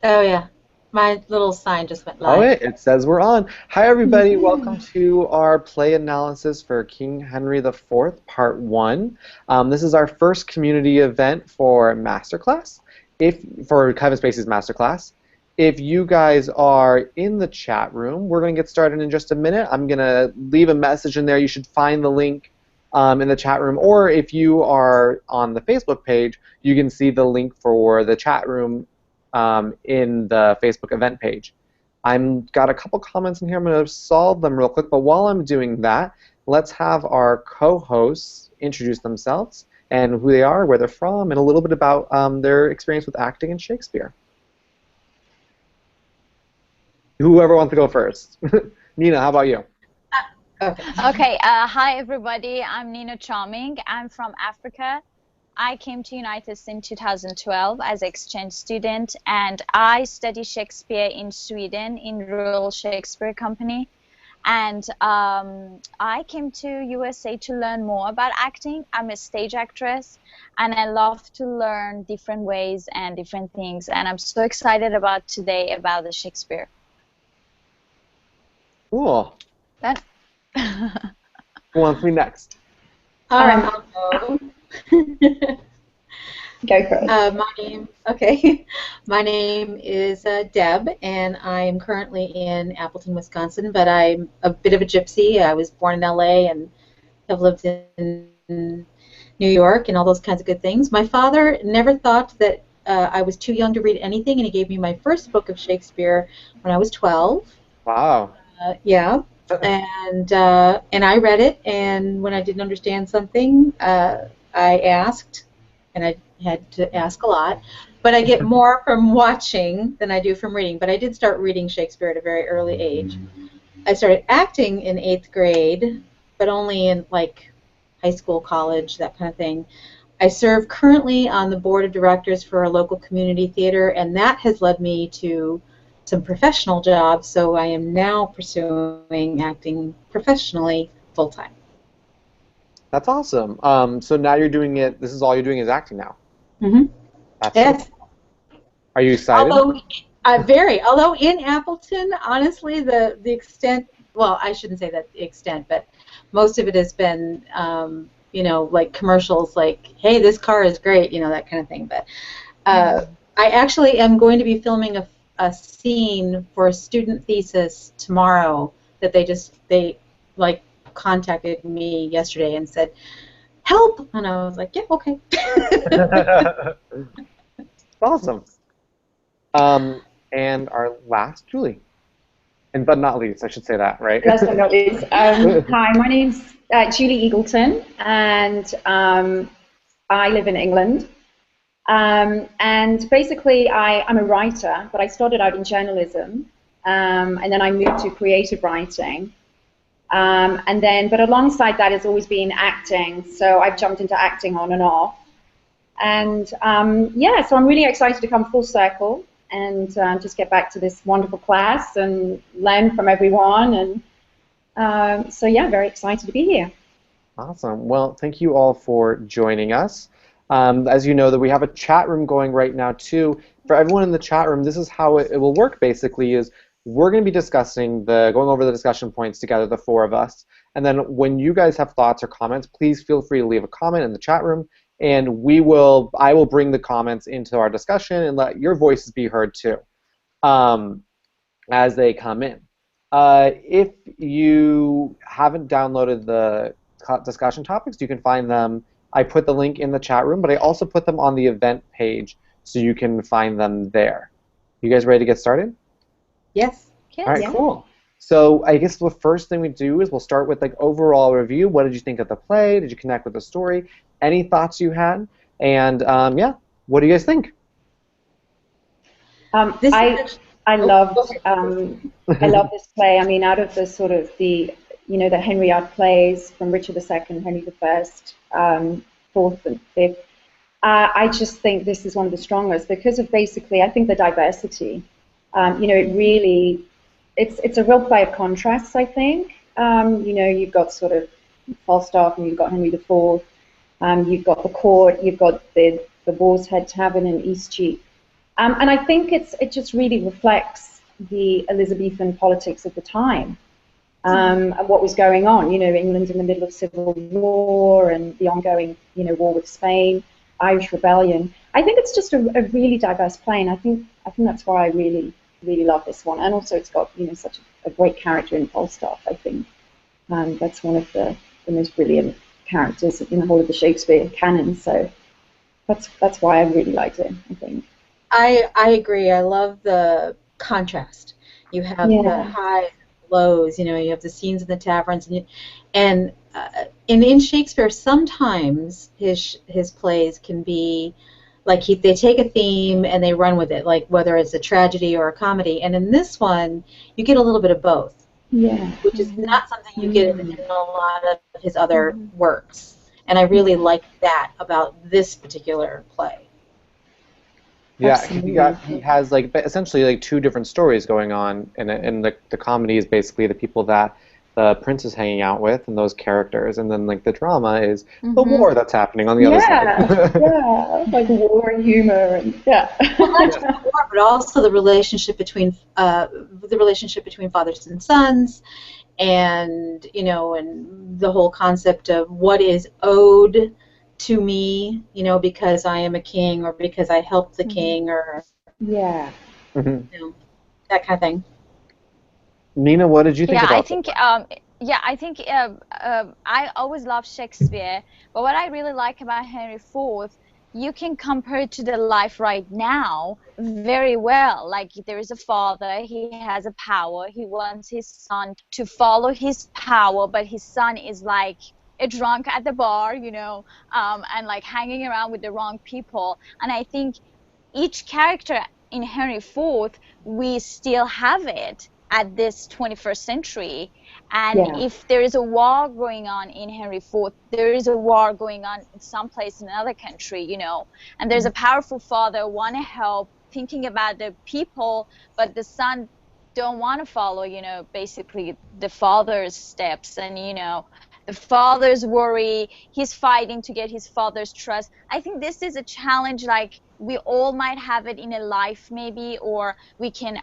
Oh yeah, my little sign just went Oh, live. it says we're on. Hi, everybody. Welcome to our play analysis for King Henry IV, Part 1. This is our first community event for MasterClass, for Kevin Spacey's MasterClass. If you guys are in the chat room, we're going to get started in just a minute. I'm going to leave a message in there. You should find the link in the chat room. Or if you are on the Facebook page, you can see the link for the chat room in the Facebook event page. I've got a couple comments in here. I'm going to solve them real quick, but while I'm doing that, let's have our co-hosts introduce themselves and who they are, where they're from, and a little bit about their experience with acting in Shakespeare. Whoever wants to go first. Nina, how about you? Okay. Okay, hi everybody. I'm Nina Charming. I'm from Africa. I came to United States in 2012 as an exchange student, and I study Shakespeare in Sweden in Royal Shakespeare Company. And I came to USA to learn more about acting. I'm a stage actress, and I love to learn different ways and different things. And I'm so excited about today about the Shakespeare. Cool. That. Who wants me next? All right, I'll go. Go for it. Okay. My name is Deb, and I'm currently in Appleton, Wisconsin, but I'm a bit of a gypsy. I was born in LA and have lived in New York and all those kinds of good things. My father never thought that I was too young to read anything, and he gave me my first book of Shakespeare when I was 12. Wow. Yeah. And I read it, and when I didn't understand something, I asked, and I had to ask a lot. But I get more from watching than I do from reading. But I did start reading Shakespeare at a very early age. I started acting in 8th grade, but only in like high school, college, that kind of thing. I serve currently on the board of directors for a local community theater, and that has led me to some professional jobs, so I am now pursuing acting professionally full-time. That's awesome. So now you're doing it, this is all you're doing is acting now. Mm-hmm. That's Yes. so cool. Are you excited? Although in Appleton, honestly, the extent, well, I shouldn't say that the extent, but most of it has been, like commercials like, hey, this car is great, that kind of thing. But I actually am going to be filming a scene for a student thesis tomorrow that they contacted me yesterday and said, help! And I was like, yeah, okay. Awesome. And our last, Julie. And but not least, I should say that, right? Last but not least. Hi, my name's Julie Eagleton, and I live in England. And basically, I'm a writer, but I started out in journalism, and then I moved to creative writing. But alongside that has always been acting, so I've jumped into acting on and off. And so I'm really excited to come full circle and just get back to this wonderful class and learn from everyone. And very excited to be here. Awesome. Well, thank you all for joining us. As you know, that we have a chat room going right now too. For everyone in the chat room, this is how it will work basically is we're going to be going over the discussion points together, the four of us. And then when you guys have thoughts or comments, please feel free to leave a comment in the chat room, and I will bring the comments into our discussion and let your voices be heard too as they come in. If you haven't downloaded the discussion topics, you can find them. I put the link in the chat room, but I also put them on the event page so you can find them there. You guys ready to get started? Yes. All right, cool. So I guess the first thing we do is we'll start with like overall review. What did you think of the play? Did you connect with the story? Any thoughts you had? And what do you guys think? I loved this play. I mean, out of the sort of the Henry art plays from Richard II, Henry I, fourth and fifth, I just think this is one of the strongest because of basically, I think the diversity. It's a real play of contrasts, I think. You've got sort of Falstaff and you've got Henry IV, you've got the court, you've got the Boar's Head Tavern in Eastcheap, And I think it just really reflects the Elizabethan politics of the time, and what was going on. You know, England in the middle of civil war and the ongoing, you know, war with Spain, Irish rebellion. I think it's just a really diverse play, and I think that's why I really love this one. And also, it's got, you know, such a great character in Falstaff. I think that's one of the most brilliant characters in the whole of the Shakespeare canon. So that's why I really liked it, I think. I agree. I love the contrast. You have the Yeah. highs and lows. You know, you have the scenes in the taverns, and in Shakespeare, sometimes his plays can be like they take a theme and they run with it, like whether it's a tragedy or a comedy. And in this one, you get a little bit of both, Yeah. which is not something you get in a lot of his other Mhm. works. And I really like that about this particular play. Yeah, Absolutely. he has like essentially like two different stories going on, and the comedy is basically the people that the prince is hanging out with and those characters, and then like the drama is the Mhm. war that's happening on the other Yeah, side. yeah, like war and humor, and yeah. Well, not just the war, but also the relationship between fathers and sons, and you know, and the whole concept of what is owed to me, you know, because I am a king or because I helped the Mhm. king, or Yeah. Mhm. you know, that kind of thing. Nina, what did you think Yeah, I about this think one? I always love Shakespeare, but what I really like about Henry IV, you can compare it to the life right now very well. Like there is a father, he has a power, he wants his son to follow his power, but his son is like a drunk at the bar, and like hanging around with the wrong people. And I think each character in Henry IV, we still have it at this 21st century. And Yeah. if there is a war going on in Henry IV, there is a war going on in some place in another country. And there's a powerful father want to help, thinking about the people, but the son don't want to follow, basically the father's steps. And, the father's worry, he's fighting to get his father's trust. I think this is a challenge, like we all might have it in a life maybe, or we can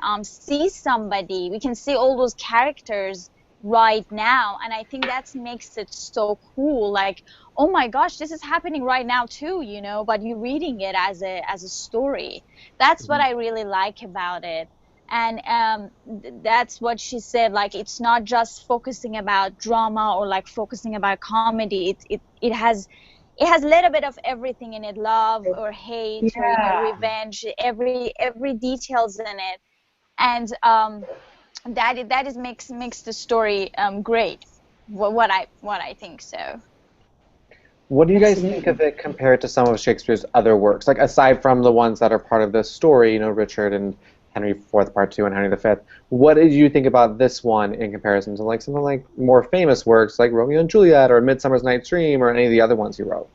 we can see all those characters right now, and I think that makes it so cool. Like, oh my gosh, this is happening right now too, but you're reading it as a story. That's what Mhm. I really like about it. And that's what she said, like it's not just focusing about drama or like focusing about comedy. It has a little bit of everything in it, love or hate or Yeah. revenge, every details in it. And that is makes the story great. What I think so. What do you guys think Absolutely. of it compared to some of Shakespeare's other works? Like aside from the ones that are part of this story, Richard and Henry IV Part 2 and Henry V, what did you think about this one in comparison to like something like more famous works like Romeo and Juliet or Midsummer's Night's Dream or any of the other ones he wrote?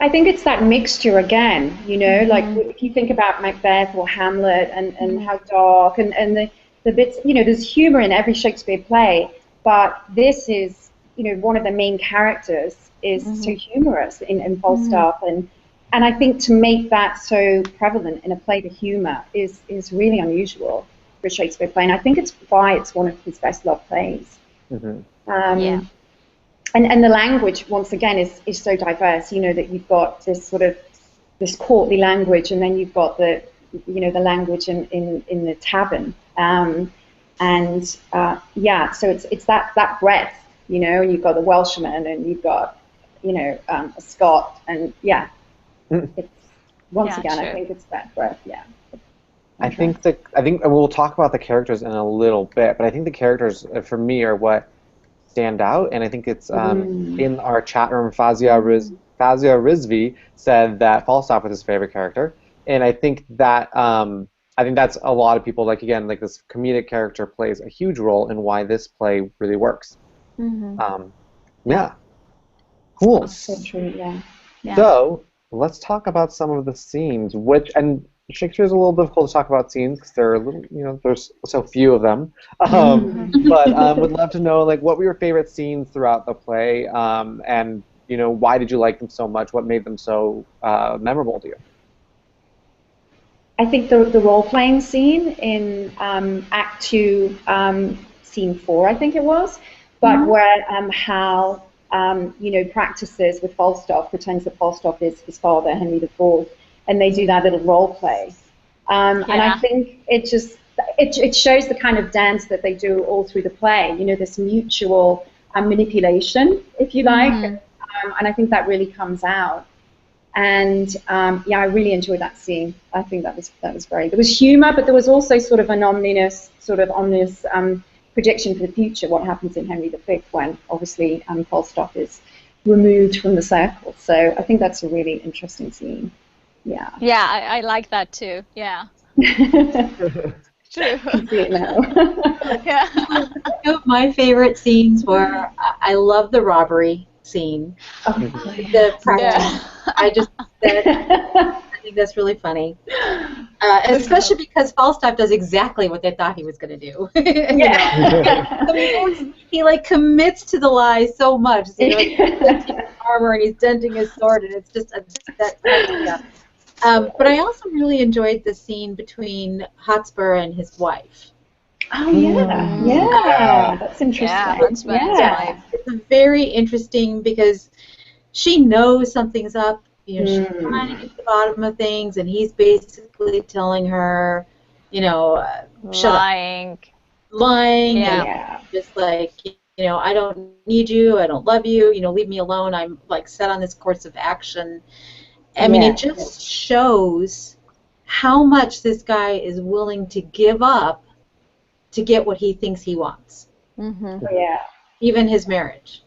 I think it's that mixture again, like Mhm. if you think about Macbeth or Hamlet and Mhm. how dark and the bits, there's humor in every Shakespeare play, but this is, one of the main characters is so Mhm. humorous in Mhm. Falstaff, and I think to make that so prevalent in a play, the humor is really unusual for a Shakespeare play, and I think it's why it's one of his best loved plays. Hmm. Yeah. Um, and the language once again is so diverse, that you've got this sort of this courtly language, and then you've got the language in the tavern, and yeah, so it's that breadth, and you've got the Welshman, and you've got a Scot, and yeah, it's once Yeah, again I true. think it's that breadth, yeah, I contrast. think and we'll talk about the characters in a little bit, but I think the characters for me are what stand out, and I think it's Mm. in our chat room. Mm. Fazia Rizvi said that Falstaff was his favorite character, and I think that's a lot of people like again like this comedic character plays a huge role in why this play really works. Mhm. Um, Yeah, yeah, cool. so true, yeah, Yeah. So let's talk about some of the scenes, which and Shakespeare's a little difficult to talk about scenes because there are a little, there's so few of them. Mhm. But would love to know like what were your favorite scenes throughout the play, and why did you like them so much? What made them so memorable to you? I think the role-playing scene in Act 2, Scene 4, I think it was, but where Hal, practices with Falstaff, pretends that Falstaff is his father, Henry IV, and they do that little role play. And I think it shows the kind of dance that they do all through the play, this mutual manipulation, if you like, and I think that really comes out. And I really enjoyed that scene. I think that was great. There was humor, but there was also sort of an ominous prediction for the future, what happens in Henry V when obviously Falstaff is removed from the circle. So I think that's a really interesting scene. Yeah. Yeah, I like that too. Yeah. True. See it now. Yeah. Two of my favorite scenes were I love the robbery scene. The practice. I think that's really funny. Especially because Falstaff does exactly what they thought he was going to do. He like commits to the lie so much. He's denting his armor and he's denting his sword, and it's just that. But I also really enjoyed the scene between Hotspur and his wife. Oh yeah, that's interesting. Yeah, Hotspur's wife. It's very interesting because she knows something's up. She's trying to get to the bottom of things, and he's basically telling her, shut up. Lying. Yeah. And just like, I don't need you. I don't love you. Leave me alone. I'm like set on this course of action. I mean, it just shows how much this guy is willing to give up to get what he thinks he wants. Mm-hmm. Yeah. Even his marriage.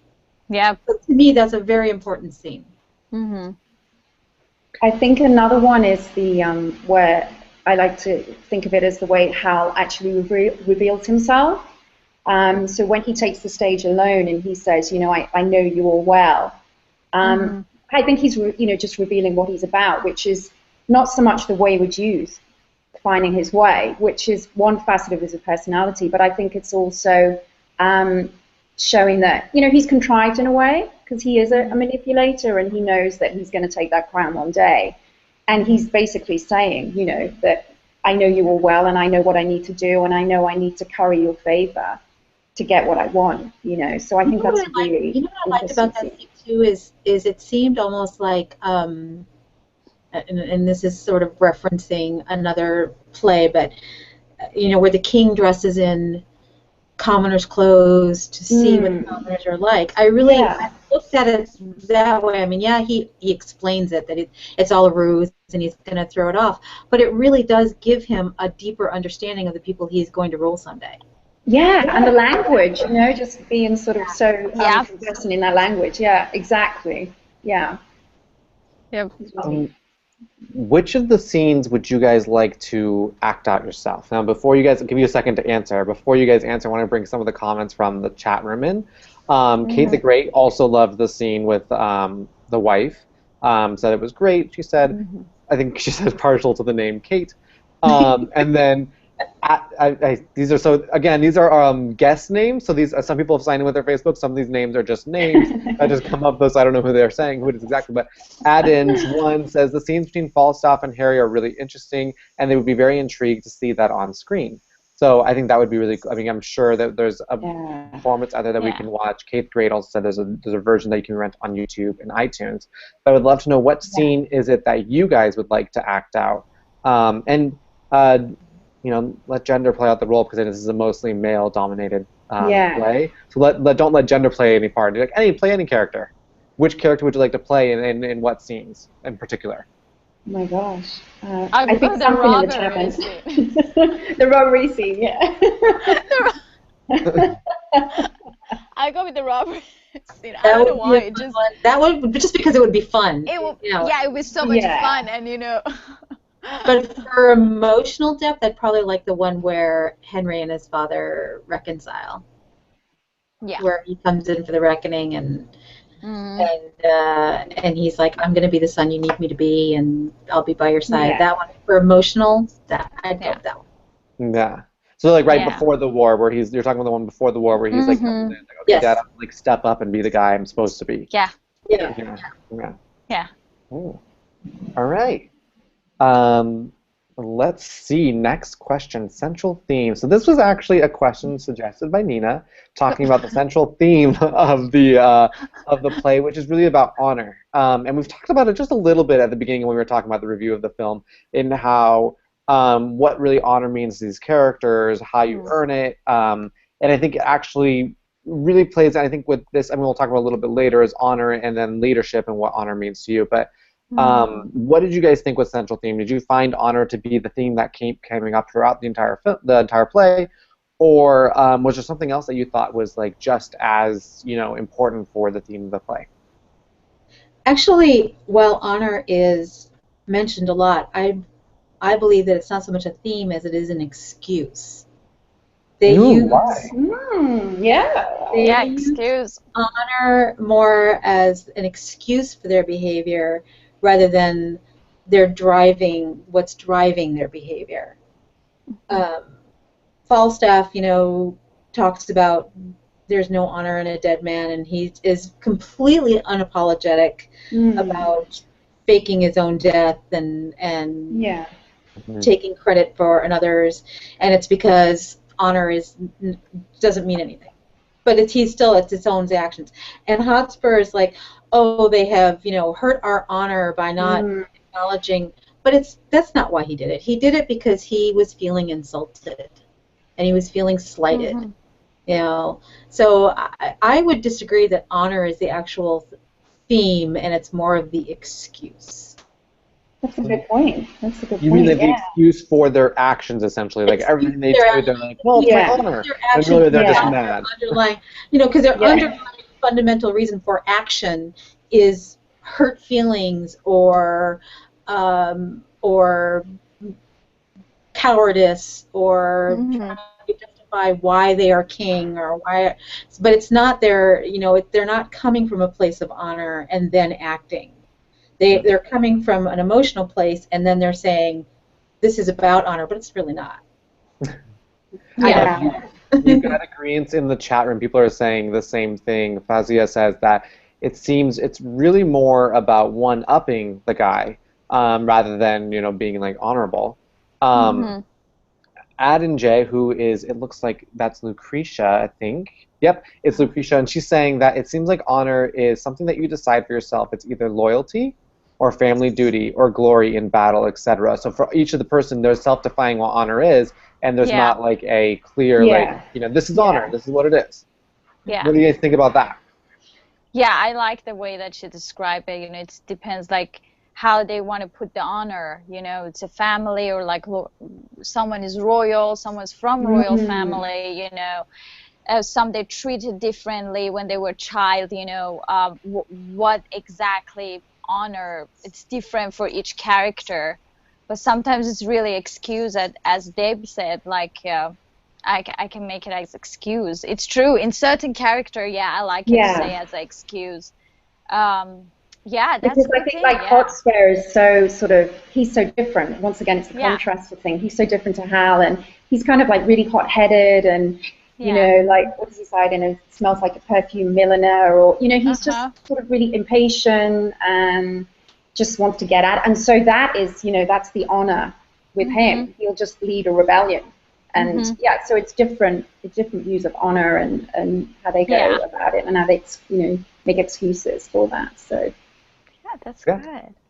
Yeah. So to me, that's a very important scene. Mm-hmm. I think another one is the where I like to think of it as the way Hal actually reveals himself. So when he takes the stage alone and he says, I know you all well. I think he's just revealing what he's about, which is not so much the wayward youth finding his way, which is one facet of his personality, but I think it's also showing that he's contrived in a way, because he is a manipulator and he knows that he's going to take that crown one day, and he's basically saying that I know you all well and I know what I need to do and I know I need to curry your favor to get what I want. So I think that's really what I liked about that scene too is it seemed almost like and this is sort of referencing another play, but where the king dresses in commoners' clothes to see what the commoners are like. I looked at it that way. I mean, he explains it, that it's all a ruse and he's going to throw it off, but it really does give him a deeper understanding of the people he's going to rule someday. Yeah, and the language, just being sort of so conversant in that language. Yeah, exactly. Yeah. Yep. Which of the scenes would you guys like to act out yourself? Now, before you guys, I'll give you a second to answer. Before you guys answer, I want to bring some of the comments from the chat room in. Kate the Great also loved the scene with the wife. Said it was great. She said, I think she said partial to the name Kate. And then these are guest names. So these some people have signed in with their Facebook. Some of these names are just names that just come up, so I don't know who they're saying, who it is exactly. But Add-ins1 says the scenes between Falstaff and Harry are really interesting, and they would be very intrigued to see that on screen. So I think that would be really. I mean, I'm sure that there's a performance out there that we can watch. Kate Great also said there's a version that you can rent on YouTube and iTunes. But I would love to know what scene is it that you guys would like to act out, let gender play out the role, because this is a mostly male-dominated play. So don't let gender play any part. Play any character. Which character would you like to play, and in what scenes in particular? Oh my gosh. I think the robbery scene. The robbery scene, yeah. I go with the robbery scene. I don't know why. That would just because it would be fun. It would, it was so much fun, and But for emotional depth, I'd probably like the one where Henry and his father reconcile. Yeah. Where he comes in for the reckoning and he's like, I'm going to be the son you need me to be, and I'll be by your side. Yeah. That one for emotional, I'd go with that one. Yeah. So before the war, where you're talking about the one before the war, where he's like, okay, Dad, I'll step up and be the guy I'm supposed to be. Yeah. Yeah. Yeah. Ooh. All right. Let's see. Next question, central theme. So this was actually a question suggested by Nina, talking about the central theme of the play, which is really about honor. And we've talked about it just a little bit at the beginning when we were talking about the review of the film, in how what really honor means to these characters, how you earn it, and I think it actually really plays. I think with this, I mean, we'll talk about a little bit later, is honor and then leadership and what honor means to you, but. What did you guys think was central theme? Did you find honor to be the theme that kept coming up throughout the entire play, or was there something else that you thought was like just as important for the theme of the play? Actually, while honor is mentioned a lot, I believe that it's not so much a theme as it is an excuse. They use Yeah. Yeah, excuse. honor more as an excuse for their behavior rather than what's driving their behavior. Falstaff, talks about there's no honor in a dead man, and he is completely unapologetic about faking his own death and taking credit for another's, and it's because honor doesn't mean anything. But it's its own actions. And Hotspur is like, oh, they have hurt our honor by not acknowledging. But that's not why he did it. He did it because he was feeling insulted, and he was feeling slighted. So I would disagree that honor is the actual theme, and it's more of the excuse. That's a good point. You mean the excuse for their actions, essentially, like everything they do, they're like, well, it's my honor, and really they're just mad. Underlying, because their underlying fundamental reason for action is hurt feelings or cowardice or trying to justify why they are king or why. But it's not they're not coming from a place of honor and then acting. They're coming from an emotional place, and then they're saying, this is about honor, but it's really not. We've got agreements in the chat room. People are saying the same thing. Fazia says that it seems it's really more about one-upping the guy rather than, being, like, honorable. Ad J, who is, it looks like that's Lucretia, I think. Yep, it's Lucretia, and she's saying that it seems like honor is something that you decide for yourself. It's either loyalty or family duty or glory in battle, etc. So for each of the person, there's self-defining what honor is, and there's not like a clear, this is honor, this is what it is. Yeah. What do you guys think about that? Yeah, I like the way that she described it. It depends, like, how they want to put the honor. It's a family, or like someone is royal, someone's from royal family. Some they treated differently when they were a child. What exactly honor? It's different for each character, but sometimes it's really excuse. As Deb said, like. I can make it as excuse. It's true in certain character. Yeah, I like it to say as an excuse. That's because I think like Hotspur is so he's so different. Once again, it's the contrasted thing. He's so different to Hal, and he's kind of like really hot-headed, and like what does he say? It smells like a perfume milliner, or he's just sort of really impatient and just wants to get at. And so that is that's the honor with him. He'll just lead a rebellion. And so it's different views of honor and how they go about it, and how they make excuses for that. So that's good.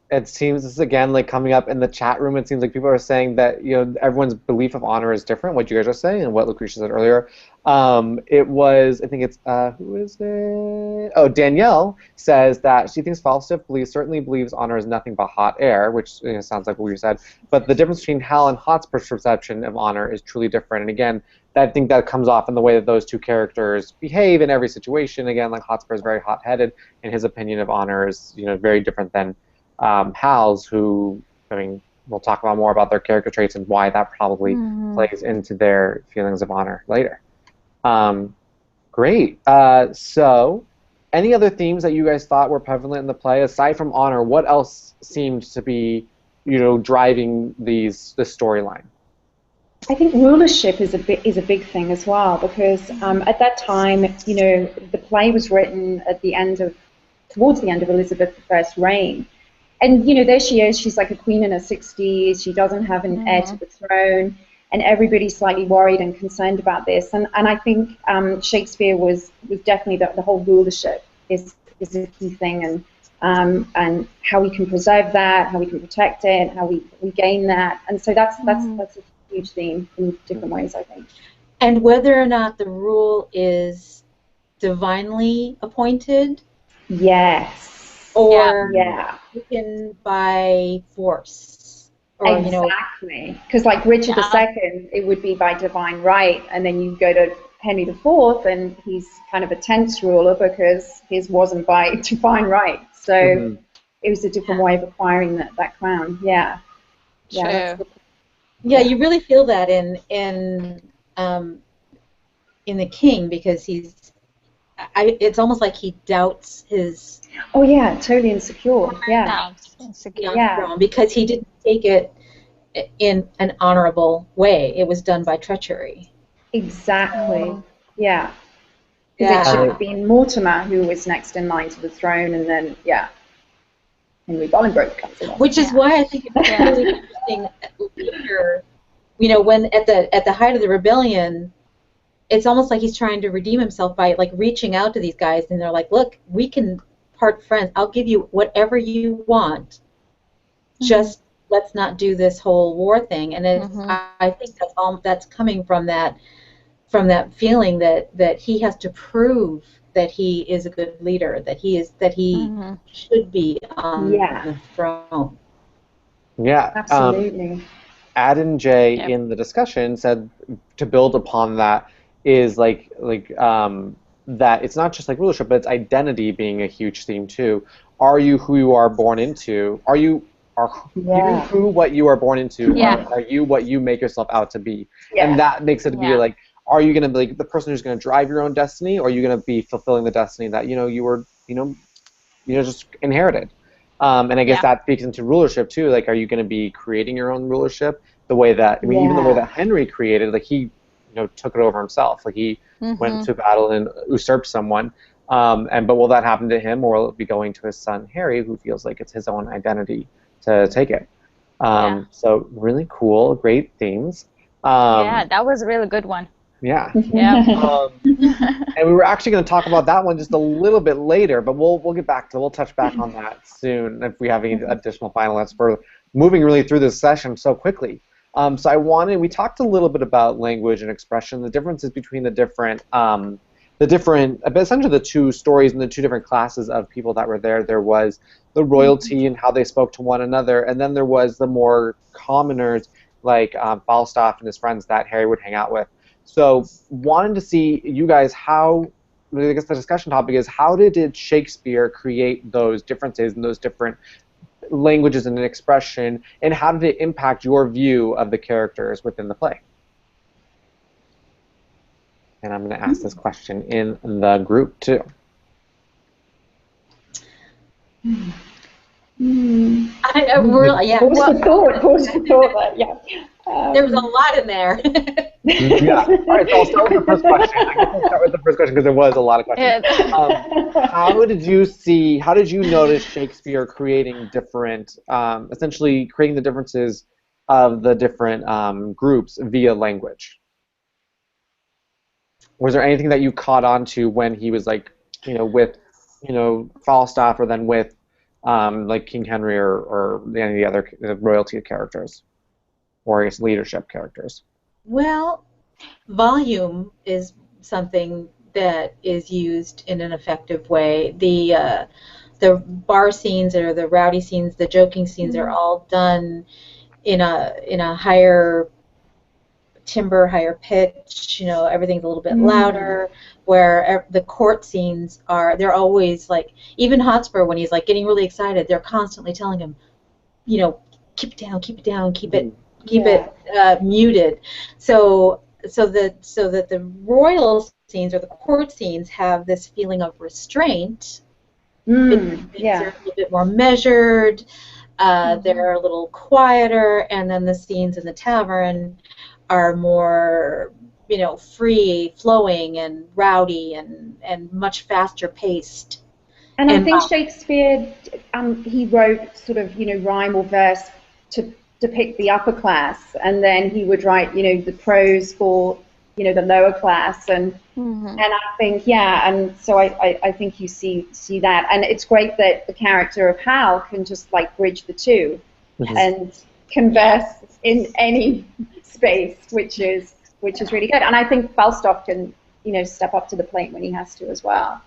It seems, this is again like coming up in the chat room. It seems like people are saying that everyone's belief of honor is different. What you guys are saying and what Lucretia said earlier. It was, I think it's who is it? Oh, Danielle says that she thinks Falstaff certainly believes honor is nothing but hot air, which sounds like what you said. But the difference between Hal and Hotspur's perception of honor is truly different. And again, I think that comes off in the way that those two characters behave in every situation. Again, like Hotspur is very hot-headed, and his opinion of honor is very different than Hal's, who, we'll talk about more about their character traits and why that probably plays into their feelings of honor later. Great. So, any other themes that you guys thought were prevalent in the play aside from honor? What else seemed to be, driving the storyline? I think rulership is a big thing as well, because at that time, the play was written towards the end of Elizabeth I's reign. and you know, there she is. She's like a queen in her 60s. She doesn't have an heir to the throne, and everybody's slightly worried and concerned about this. And I think Shakespeare was definitely the whole rulership is a key thing, and how we can preserve that, how we can protect it, how we gain that. And so that's a huge theme in different ways, I think. And whether or not the rule is divinely appointed, yes, or yeah, taken by force, or exactly. Because like Richard II, it would be by divine right, and then you go to Henry IV, and he's kind of a tense ruler because his wasn't by divine right. So it was a different way of acquiring that crown. Yeah, yeah, True. Yeah, you really feel that in the king, because it's almost like he doubts his. Oh yeah, totally insecure. Yeah, Insecure. Throne, because he didn't take it in an honorable way. It was done by treachery. Exactly. Yeah. Because it should have been Mortimer who was next in line to the throne, and then Henry Bolingbroke comes along. Which is why I think it's really interesting later. When at the height of the rebellion, it's almost like he's trying to redeem himself by like reaching out to these guys, and they're like, "Look, we can part friends. I'll give you whatever you want. Just let's not do this whole war thing." And I think that's coming from that feeling that he has to prove that he is a good leader, that he should be on the throne. Yeah, absolutely. Adam J in the discussion said to build upon that is that it's not just like rulership, but it's identity being a huge theme too. Are you who you are born into? Are you who what you are born into? Yeah. Are you what you make yourself out to be? And that makes it be like, are you going to be like the person who's going to drive your own destiny, or are you going to be fulfilling the destiny that you were just inherited? And I guess that speaks into rulership too. Like, are you going to be creating your own rulership the way that even the way that Henry created, like he took it over himself, like he went to battle and usurped someone. But will that happen to him, or will it be going to his son Harry, who feels like it's his own identity to take it? So really cool, great themes. That was a really good one. Yeah. Yeah. And we were actually going to talk about that one just a little bit later, but we'll touch back on that soon if we have any additional finalists for moving really through this session so quickly. So we talked a little bit about language and expression, the differences between essentially the two stories and the two different classes of people that were there. There was the royalty and how they spoke to one another, and then there was the more commoners like Falstaff and his friends that Harry would hang out with. So wanted to see you guys I guess the discussion topic is, how did Shakespeare create those differences and those different languages and expression, and how did it impact your view of the characters within the play? And I'm going to ask this question in the group too. Pause for thought. Yeah. There was a lot in there. Yeah. All right, so I'll start with the first question. I guess I'll start with the first question because there was a lot of questions. How did you notice Shakespeare creating different, essentially creating the differences of the different groups via language? Was there anything that you caught on to when he was like, with, Falstaff, or then with like King Henry or any of the other royalty characters, or I guess leadership characters? Well, volume is something that is used in an effective way. The bar scenes, or the rowdy scenes, the joking scenes, are all done in a higher timbre, higher pitch. Everything's a little bit louder. Where the court scenes they're always like, even Hotspur, when he's like getting really excited, they're constantly telling him, keep it down, keep it muted. So that the royal scenes or the court scenes have this feeling of restraint. They're a little bit more measured. They're a little quieter, and then the scenes in the tavern are more, free flowing and rowdy and much faster paced. And I think wow. Shakespeare, he wrote sort of, rhyme or verse to depict the upper class, and then he would write, the prose for, the lower class, and I think, yeah, and so I think you see that, and it's great that the character of Hal can just like bridge the two, and converse in any space, which is really good, and I think Falstaff can, step up to the plate when he has to as well.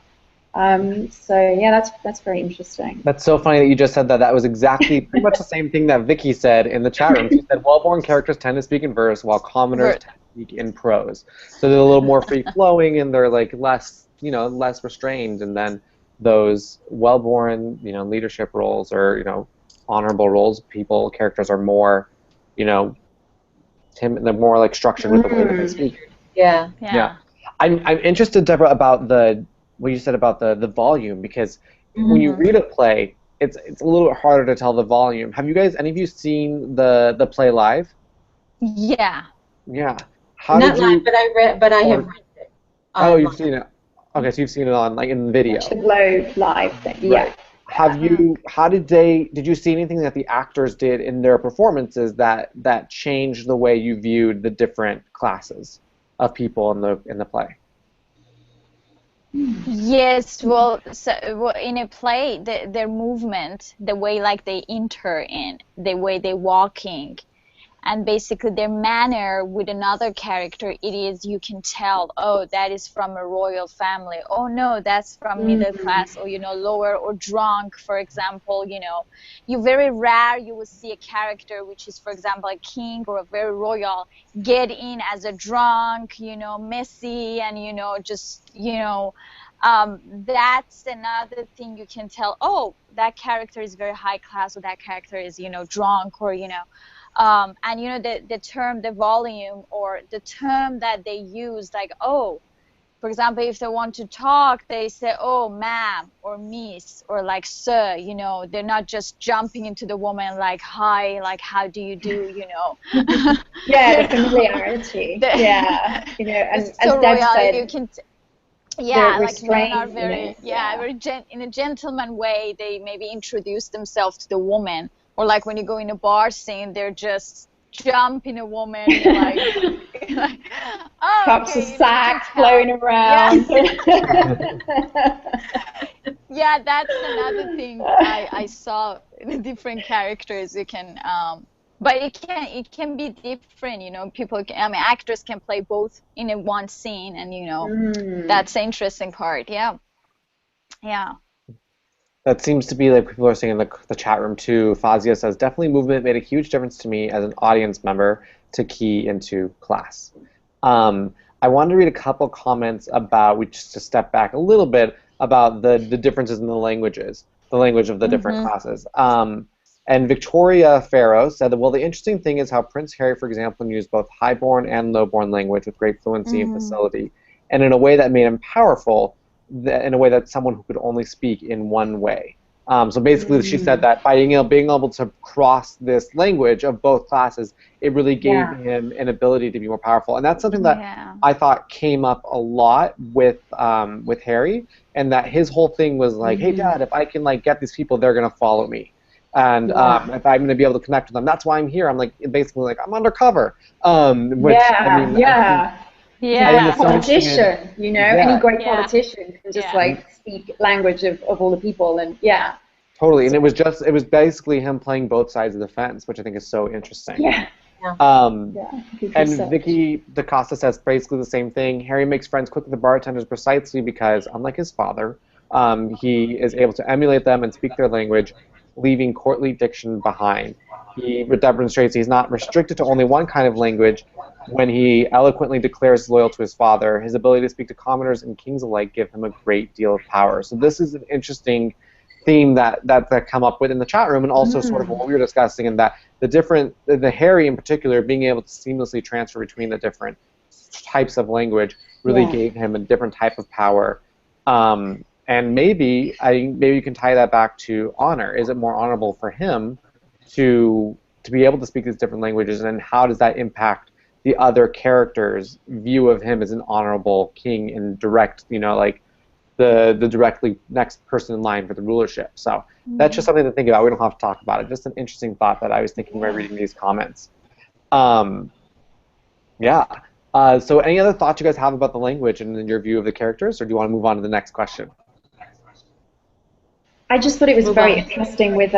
So yeah, that's very interesting. That's so funny that you just said that. That was exactly pretty much the same thing that Vicky said in the chat room. She said well-born characters tend to speak in verse, while commoners tend to speak in prose. So they're a little more free-flowing and they're like less, less restrained. And then those well-born, leadership roles or honorable roles, characters are more, they're more like structured with the way that they speak. Yeah. Yeah. I'm interested, Deborah, about what you said about the volume, because when you read a play, it's a little bit harder to tell the volume. Have you guys, any of you seen the play live? Yeah. Yeah. Not live, but I have read it. Oh, you've seen it. Okay, so you've seen it on in video. The Globe live thing. Yeah. Right. Did you see anything that the actors did in their performances that changed the way you viewed the different classes of people in the play? Yes, well, in a play, their movement, the way like they enter in, the way they walking, and basically their manner with another character, you can tell, oh, that is from a royal family. Oh no, that's from middle class, or lower, or drunk, for example. You very rare you will see a character which is, for example, a king or a very royal get in as a drunk, messy, and that's another thing you can tell. Oh, that character is very high class, or that character is drunk, or and the term, the volume, or the term that they use, like, oh, for example, if they want to talk, they say, oh, ma'am, or miss, or like, sir. They're not just jumping into the woman like, hi, like, how do you do, Yeah, the familiarity. Yeah, and it's as so Deb royal, said, you can like men are very, very in a gentleman way. They maybe introduce themselves to the woman, or like when you go in a bar scene, they're just jumping a woman, like oh, cups okay, of sack flowing around. Yeah, that's another thing I saw in the different characters. You can but it can be different, people actors can play both in a one scene, and that's the interesting part. Yeah. That seems to be like people are saying in the chat room too. Fazia says, definitely movement made a huge difference to me as an audience member to key into class. I wanted to read a couple comments about, just to step back a little bit, about the differences in the language of the different classes. And Victoria Farrow said that, well, the interesting thing is how Prince Harry, for example, used both highborn and lowborn language with great fluency and facility, and in a way that made him powerful, in a way that someone who could only speak in one way. So basically, she said that by being able to cross this language of both classes, it really gave him an ability to be more powerful. And that's something that I thought came up a lot with Harry, and that his whole thing was like, hey, Dad, if I can get these people, they're going to follow me. And if I'm going to be able to connect with them, that's why I'm here. I'm basically I'm undercover. Yeah, politician, any great politician can just speak language of all the people, and totally. And it was basically him playing both sides of the fence, which I think is so interesting. And Vicky DaCosta says basically the same thing. Harry makes friends quick with the bartenders precisely because, unlike his father, he is able to emulate them and speak their language, leaving courtly diction behind. He demonstrates he's not restricted to only one kind of language. When he eloquently declares loyal to his father, his ability to speak to commoners and kings alike give him a great deal of power. So this is an interesting theme that come up with in the chat room, and also sort of what we were discussing, and that the Harry in particular being able to seamlessly transfer between the different types of language really gave him a different type of power. And maybe you can tie that back to honor. Is it more honorable for him to be able to speak these different languages, and how does that impact the other characters' view of him as an honorable king and direct, the the directly next person in line for the rulership. So that's just something to think about. We don't have to talk about it. Just an interesting thought that I was thinking by reading these comments. Yeah. So any other thoughts you guys have about the language and your view of the characters, or do you want to move on to the next question? I just thought it was very interesting with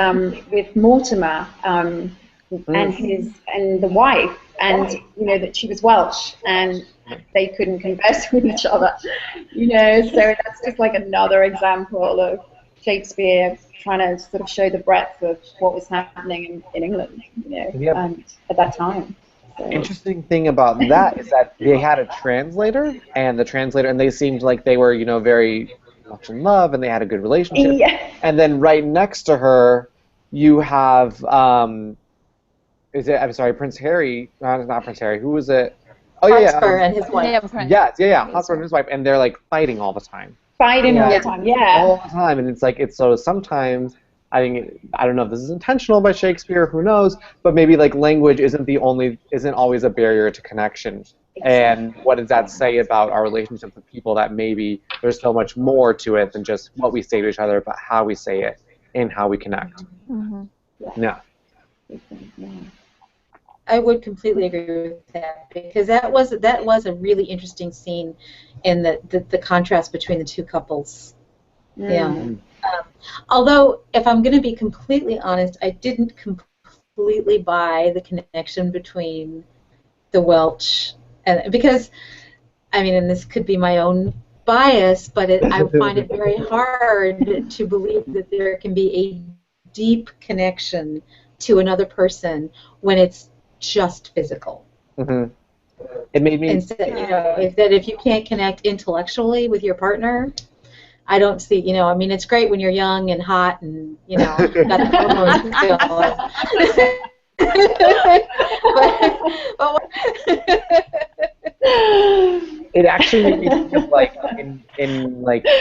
Mortimer and the wife, and that she was Welsh and they couldn't converse with each other. So that's just like another example of Shakespeare trying to sort of show the breadth of what was happening in England, and at that time. So. Interesting thing about that is that they had a translator, and they seemed like they were, very much in love, and they had a good relationship. Yeah. And then right next to her, you have, Prince Harry? Not Prince Harry. Who was it? Oh yeah, Hotspur and his wife. Hotspur and his wife, and they're like fighting all the time. Fighting all the time, yeah. All the time, and it's like so sometimes. I don't know if this is intentional by Shakespeare, who knows, but maybe like language isn't always a barrier to connection. Exactly. And what does that say about our relationships with people, that maybe there's so much more to it than just what we say to each other, but how we say it and how we connect. Mm-hmm. Yeah. I would completely agree with that, because that was a really interesting scene in the contrast between the two couples. Yeah. Although, if I'm going to be completely honest, I didn't completely buy the connection between the Welsh because, and this could be my own bias, but I find it very hard to believe that there can be a deep connection to another person when it's just physical. Mm-hmm. It made me. Instead, if you can't connect intellectually with your partner. I don't see, it's great when you're young and hot and, got the hormones still. It actually made me think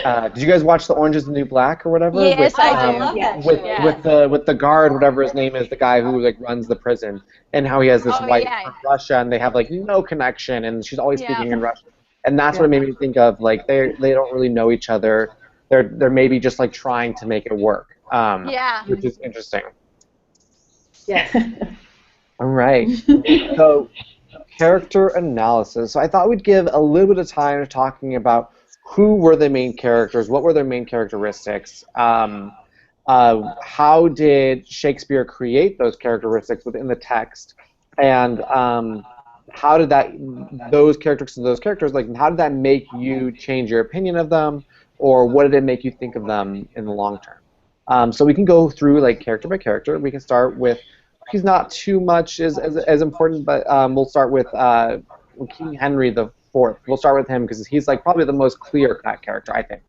of did you guys watch the Orange is the New Black or whatever? Yes, I do. With the guard, whatever his name is, the guy who runs the prison, and how he has this wife from Russia, and they have no connection, and she's always speaking in Russian. And that's what it made me think of. They don't really know each other. They're maybe just trying to make it work. Which is interesting. Yes. All right. So, character analysis. So I thought we'd give a little bit of time to talking about who were the main characters, what were their main characteristics, how did Shakespeare create those characteristics within the text, and how did those characters, how did that make you change your opinion of them, or what did it make you think of them in the long term? So we can go through character by character. We can start with, he's not too much as important, but we'll start with King Henry the Fourth. We'll start with him because he's probably the most clear-cut character, I think.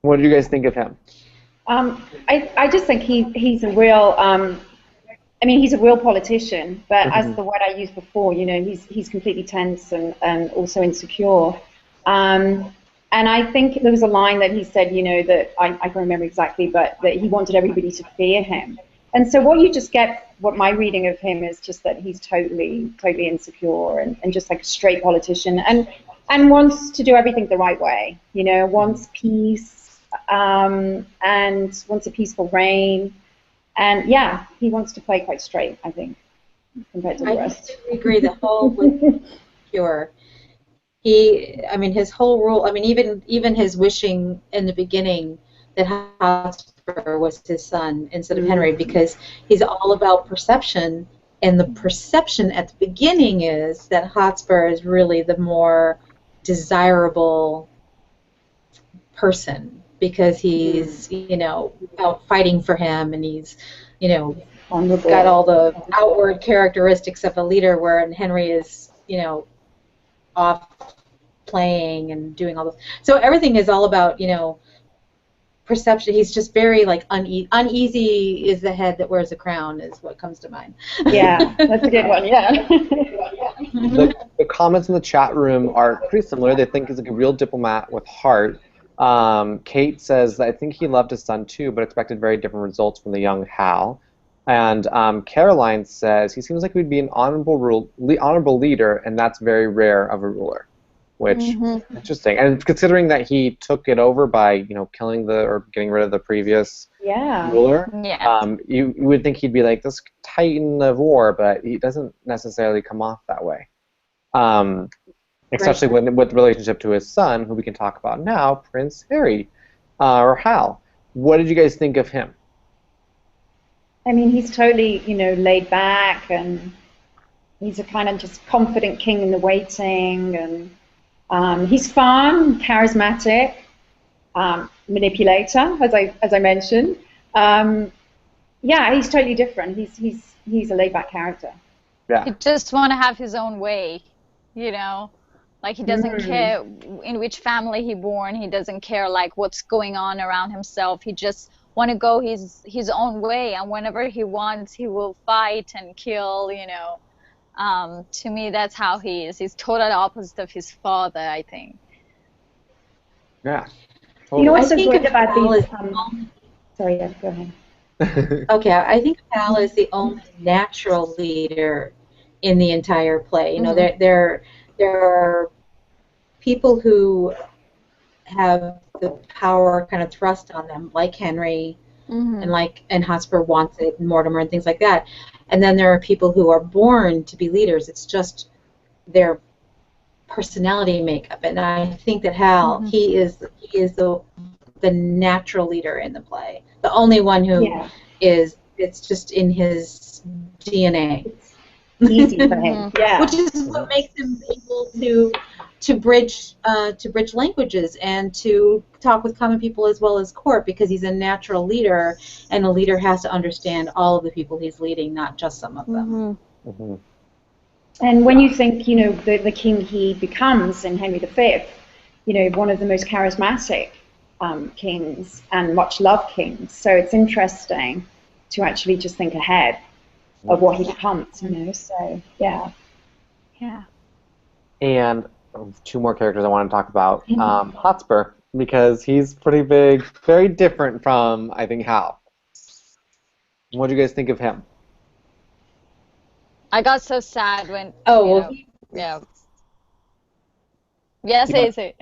What did you guys think of him? I just think he's a real. He's a real politician, but as the word I used before, he's completely tense and also insecure. And I think there was a line that he said, that I can't remember exactly, but that he wanted everybody to fear him. And so what my reading of him is just that he's totally insecure and just a straight politician and wants to do everything the right way, wants peace and wants a peaceful reign. And he wants to play quite straight, I think, compared to the rest. I agree. The whole with pure. His whole rule. Even his wishing in the beginning that Hotspur was his son instead of Henry, because he's all about perception, and the perception at the beginning is that Hotspur is really the more desirable person, because he's out fighting for him, and he's got all the outward characteristics of a leader, where Henry is off playing and doing all this. So everything is all about perception. He's just very uneasy is the head that wears a crown, is what comes to mind. Yeah, that's a good one. Yeah. The comments in the chat room are pretty similar. They think he's a real diplomat with heart. Kate says that I think he loved his son too, but expected very different results from the young Hal. And Caroline says he seems like he'd be an honorable leader, and that's very rare of a ruler. which Mm-hmm. interesting. And considering that he took it over by killing or getting rid of the previous ruler, Yeah. you would think he'd be like this titan of war, but he doesn't necessarily come off that way. Especially with relationship to his son, who we can talk about now, Prince Harry, or Hal. What did you guys think of him? I mean, he's totally, laid back, and he's a kind of just confident king in the waiting, and he's fun, charismatic, manipulator, as I mentioned. Yeah, he's totally different. He's a laid back character. Yeah. He just want to have his own way, you know. Like he doesn't care in which family he born. He doesn't care like what's going on around himself. He just want to go his own way, and whenever he wants, he will fight and kill. To me, that's how he is. He's total opposite of his father, I think. Yeah. You know what's so think great of about Hal these? as Sorry, yeah, go ahead. okay, I think Hal is the only natural leader in the entire play. There are people who have the power kind of thrust on them, like Henry, and Hotspur wants it, and Mortimer, and things like that. And then there are people who are born to be leaders. It's just their personality makeup. And I think that Hal, he is the natural leader in the play, the only one who is. It's just in his DNA. It's easy for him, yeah. Which is what makes him able to bridge languages and to talk with common people as well as court, because he's a natural leader, and a leader has to understand all of the people he's leading, not just some of them. And when you think, the king he becomes in Henry V, one of the most charismatic kings and much loved kings. So it's interesting to actually just think ahead of what he becomes, So yeah. Yeah. And two more characters I want to talk about. Hotspur, because he's pretty big, very different from, I think, Hal. What do you guys think of him? I got so sad when. Yeah. Yeah, say.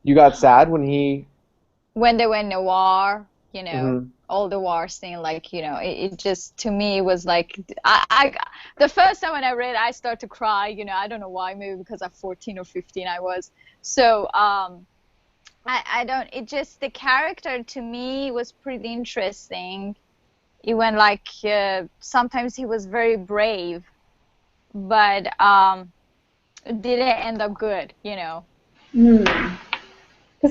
You got sad when he. When they went to war, all the war scene, like, it just, to me, was like, the first time when I read, I started to cry, I don't know why, maybe because I'm 14 or 15 I was. So, the character to me was pretty interesting. Even like, sometimes he was very brave, but it didn't end up good, Because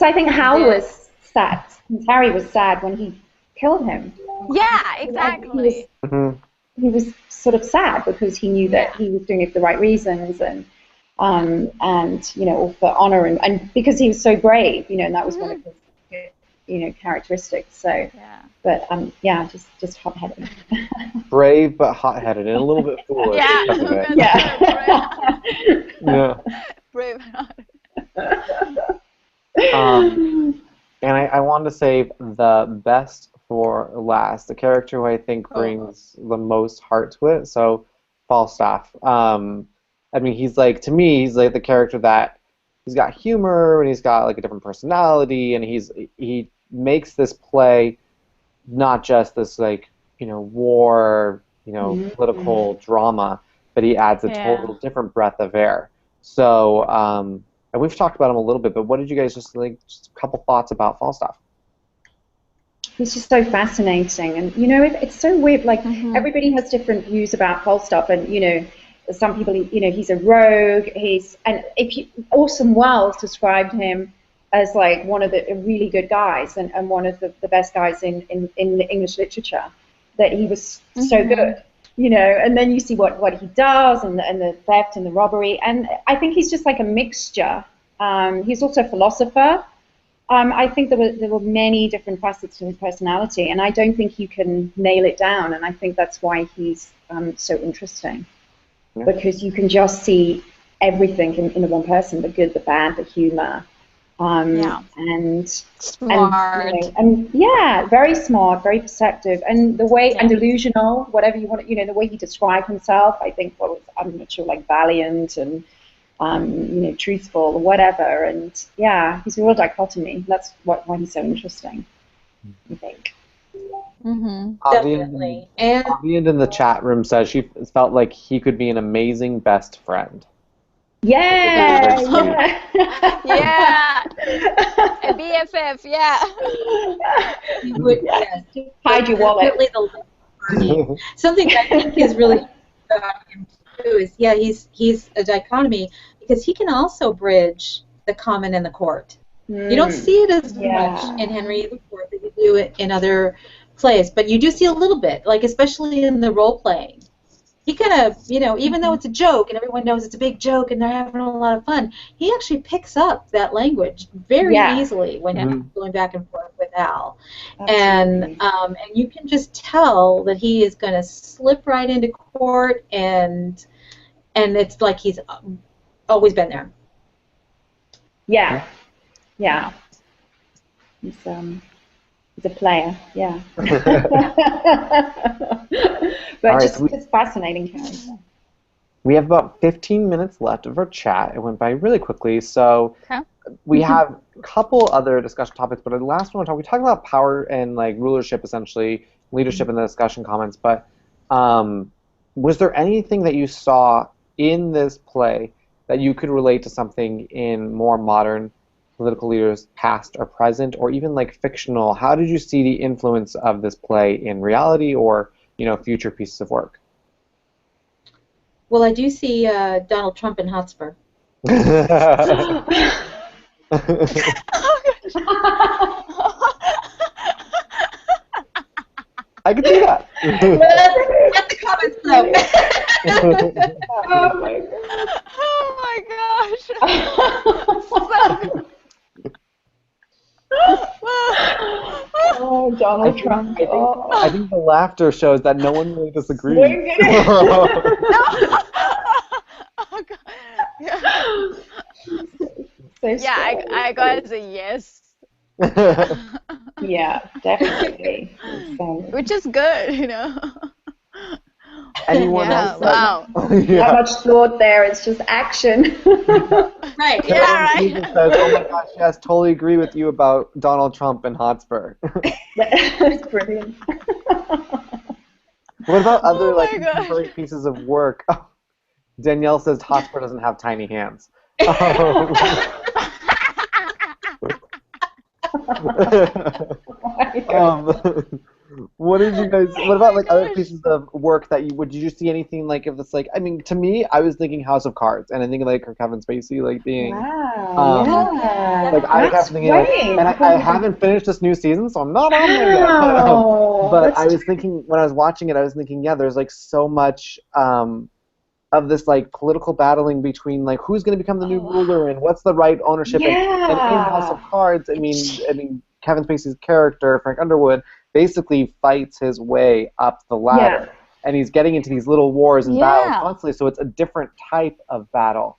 I think Hal was sad. Harry was sad when he killed him. Yeah, exactly. He was sort of sad because he knew that he was doing it for the right reasons, and all for honor, and because he was so brave, and that was one of his characteristics. So, but just hot-headed. Brave but hot-headed and a little bit foolish. Yeah. Brave. And I wanted to save the best for last, the character who I think brings the most heart to it. So, Falstaff. I mean, he's like, to me, he's like the character that he's got humor and he's got like a different personality, and he makes this play not just this like war, political drama, but he adds a total different breath of air. So, and we've talked about him a little bit, but what did you guys just a couple thoughts about Falstaff? He's just so fascinating, and it's so weird. Like everybody has different views about Falstaff, and some people, he's a rogue. Orson Welles described him as like one of the really good guys, and one of the best guys in the English literature. That he was so good, And then you see what he does, and the theft and the robbery, and I think he's just like a mixture. He's also a philosopher. I think there were many different facets to his personality, and I don't think you can nail it down. And I think that's why he's so interesting, because you can just see everything in the one person: the good, the bad, the humor, and smart, and very smart, very perceptive, and the way and delusional, whatever you want. The way he described himself, I think, I'm not sure, like valiant and truthful or whatever. And yeah, he's a real dichotomy. That's why he's so interesting, I think. Definitely. And Avian in the chat room says she felt like he could be an amazing best friend. Yeah, Yeah. A BFF, yeah. he would, yes, hide your wallet. definitely the party. Something that I think is really about him too is, yeah, he's a dichotomy because he can also bridge the common and the court. You don't see it as much in Henry IV as you do it in other plays, but you do see a little bit, like especially in the role playing. He kind of, even though it's a joke and everyone knows it's a big joke and they're having a lot of fun, he actually picks up that language very easily when he's going back and forth with Al. And you can just tell that he is going to slip right into court, and it's like he's always been there. Yeah. He's a player, yeah. But just fascinating character. We have about 15 minutes left of our chat. It went by really quickly, so we have a couple other discussion topics, but the last one we talked about power and like rulership, essentially, leadership in the discussion comments, but was there anything that you saw in this play that you could relate to something in more modern political leaders, past or present, or even like fictional? How did you see the influence of this play in reality or future pieces of work? Well, I do see Donald Trump in Hotspur. I could see that. Let the comments know. Oh my god. Oh my gosh. Oh, Donald Trump. I think the laughter shows that no one really disagrees. Oh, God. Yeah, I got a yes. Yeah, definitely. Which is good, Anyone else? Wow. Not much thought there. It's just action. Right. Yeah, right. Says, oh my gosh, yes, totally agree with you about Donald Trump and Hotspur. That's brilliant. What about other Oh my contemporary pieces of work? Oh, Danielle says Hotspur doesn't have tiny hands. What did you guys? What about other pieces of work that did you see anything like if it's to me, I was thinking House of Cards, and I think Kevin Spacey being. Wow. Yeah. I kept thinking and I haven't finished this new season, so I'm not on there yet. But I was thinking when I was watching it, I was thinking, yeah, there's so much of this political battling between who's going to become the new ruler and what's the right ownership. And in House of Cards, I mean Kevin Spacey's character Frank Underwood basically fights his way up the ladder, and he's getting into these little wars and battles constantly. So it's a different type of battle.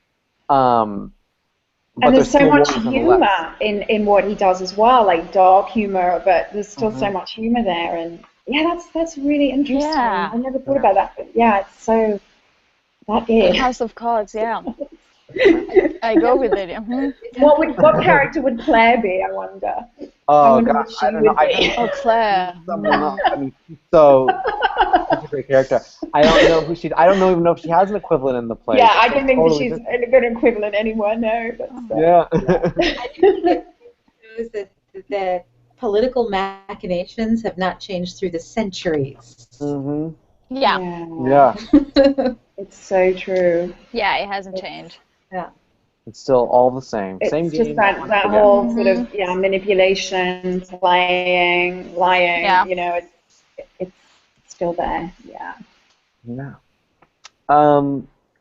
And there's so much humor in what he does as well, dark humor, but there's still so much humor there. And yeah, that's really interesting. Yeah. I never thought about that, but yeah, it's so. That is. House of Cards, yeah. I go with it. What character would Claire be, I wonder? Oh gosh, I don't know. Claire. So such a great character. I don't know I don't even know if she has an equivalent in the play. Yeah, I don't think that she's a good equivalent anywhere. No. Yeah. I do think it shows that political machinations have not changed through the centuries. Mm-hmm. Yeah. It's so true. Yeah, it hasn't changed. Yeah. It's still all the same. It's same just game. that whole sort of manipulation, playing, lying. Yeah. It's still there. Yeah. Yeah.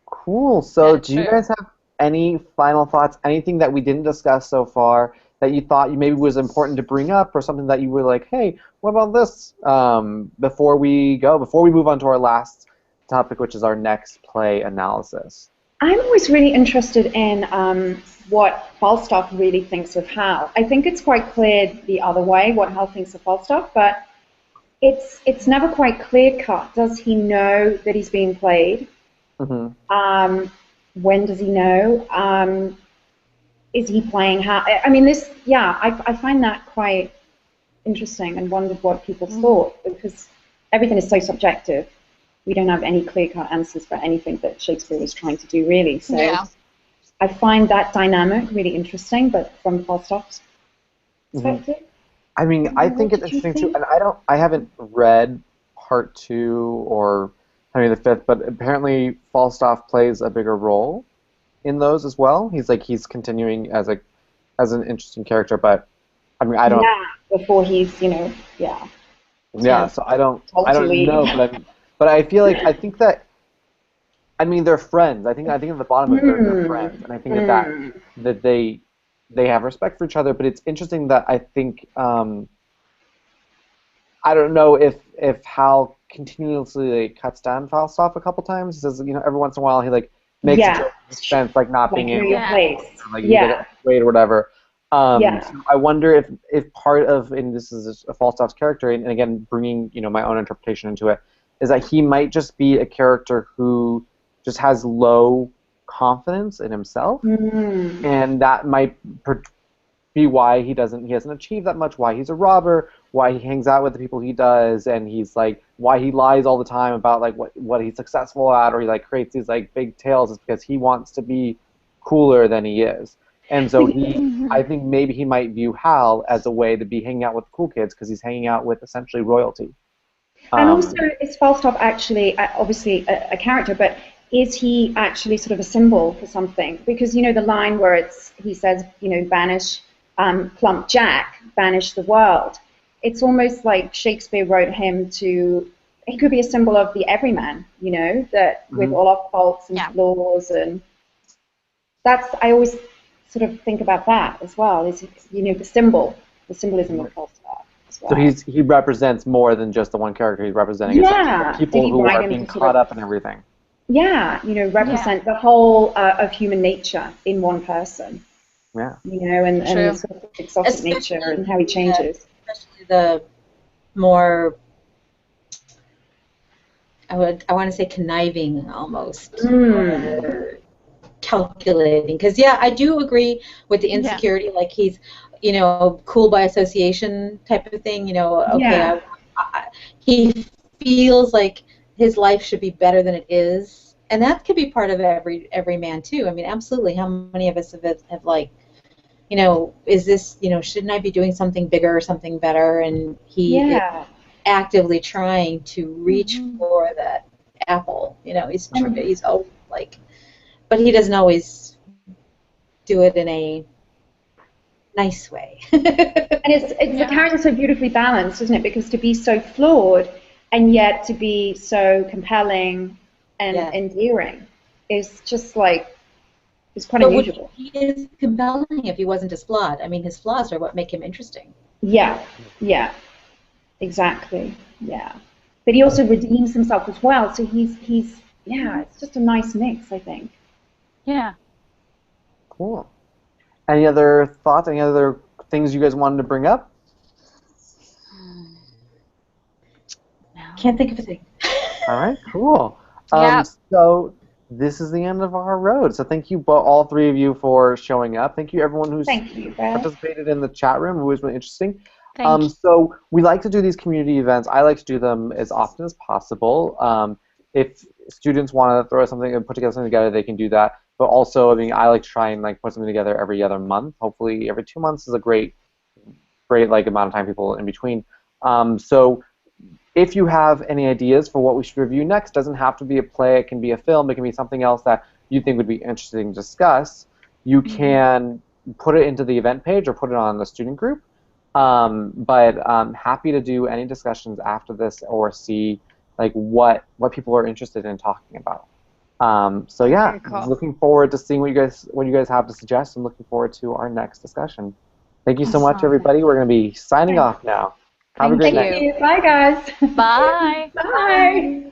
Cool. So, do you guys have any final thoughts? Anything that we didn't discuss so far that you thought maybe was important to bring up, or something that you were like, hey, what about this? Before we move on to our last topic, which is our next play analysis. I'm always really interested in what Falstaff really thinks of Hal. I think it's quite clear the other way, what Hal thinks of Falstaff, but it's never quite clear cut. Does he know that he's being played? Mm-hmm. When does he know? Is he playing how? I mean, this, yeah, I find that quite interesting and wondered what people thought, because everything is so subjective. We don't have any clear-cut answers for anything that Shakespeare was trying to do, really. So Yeah. I find that dynamic really interesting, but from Falstaff's perspective. I mean, I think What it's did you interesting too, think? and I haven't read part 2 or Henry V, but apparently Falstaff plays a bigger role in those as well. He's continuing as an interesting character, but I mean, I don't. Yeah, before he's, yeah, Yeah, so I don't totally. know, but I feel like I think that I mean they're friends. I think at the bottom of it they're friends, and I think that they have respect for each other. But it's interesting that I think I don't know if Hal continuously cuts down Falstaff a couple times. He says, every once in a while he makes a Yeah, joke at his expense, like not like being know able your to, Yeah. place. or like you Yeah, get weight or whatever. yeah. So I wonder if part of, and this is a Falstaff's character, and again bringing my own interpretation into it, is that he might just be a character who just has low confidence in himself, Mm. and that might be why he hasn't achieved that much, why he's a robber, why he hangs out with the people he does, and he's why he lies all the time about what he's successful at, or he creates these big tales, is because he wants to be cooler than he is. And so I think maybe he might view Hal as a way to be hanging out with cool kids because he's hanging out with essentially royalty. And also, Um, is Falstaff actually, obviously, a character, but is he actually sort of a symbol for something? Because, the line where he says, banish plump Jack, banish the world. It's almost like Shakespeare wrote him he could be a symbol of the everyman, that with mhm. all our faults and Yeah. flaws. And I always sort of think about that as well, is, the symbolism of Falstaff as So well. he represents more than just the one character. He's representing essentially the Yeah. Did people he who write are him being to sort caught of, up in everything. yeah, Yeah. represent the whole of human nature in one person, Yeah. and the True. sort of exotic nature Especially and how he changes. especially the more I want to say conniving almost, Mm. or calculating. Because yeah, I do agree with the Yeah. insecurity. Like he's, cool by association type of thing. Okay, Yeah. he feels like his life should be better than it is, and that could be part of every man too. I mean, absolutely. How many of us have is this, shouldn't I be doing something bigger or something better? And he is Yeah. actively trying to reach for that apple. And, He's always but he doesn't always do it in a nice way. and it's the Yeah. character so beautifully balanced, isn't it? Because to be so flawed and yet to be so compelling and Yeah. endearing is just it's quite But would unusual. he is compelling if he wasn't as flawed? I mean, his flaws are what make him interesting. Yeah. Yeah. Exactly. Yeah. But he also redeems himself as well. So he's yeah, it's just a nice mix, I think. Yeah. Cool. Any other thoughts? Any other things you guys wanted to bring up? Can't think of a thing. All right, cool. Yeah. So this is the end of our road. So thank you, all three of you, for showing up. Thank you, everyone who's Thank you, Beth. participated in the chat room. It was really interesting. Thank you. So we like to do these community events. I like to do them as often as possible. If students want to throw something and put together something together, they can do that. But also, I mean, I like to try and put something together every other month. Hopefully, every 2 months is a great amount of time people in between. So if you have any ideas for what we should review next, doesn't have to be a play. It can be a film. It can be something else that you think would be interesting to discuss. You can put it into the event page or put it on the student group. But I'm happy to do any discussions after this or see what people are interested in talking about. So yeah, Very cool. looking forward to seeing what you guys have to suggest, and looking forward to our next discussion. Thank you so much, Awesome. everybody. We're going to be signing off now. Have a Thank great you. night. Thank you. Bye, guys. Bye. Bye.